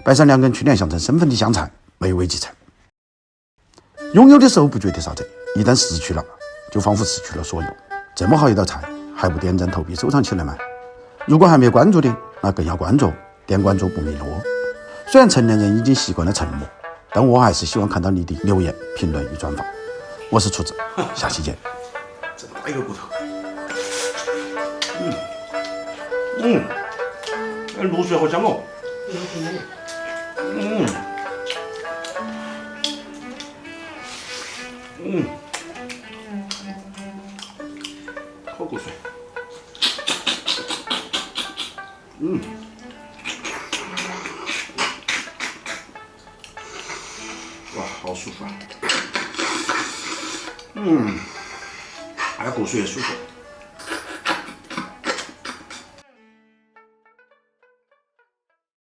摆上2根去年象征身份的香菜，美味极成。拥有的时候不觉得啥子，一旦失去了，就仿佛失去了所有。这么好一道菜，还不点赞投币收藏起来吗？如果还没有关注的，那更要关注，点关注不迷路。虽然成年人已经习惯了沉默，但我还是希望看到你的留言、评论与转发。我是厨子，下期见。这么大一个骨头，卤水好香哦。好过水。哇，好舒服啊。哎，过水也舒服。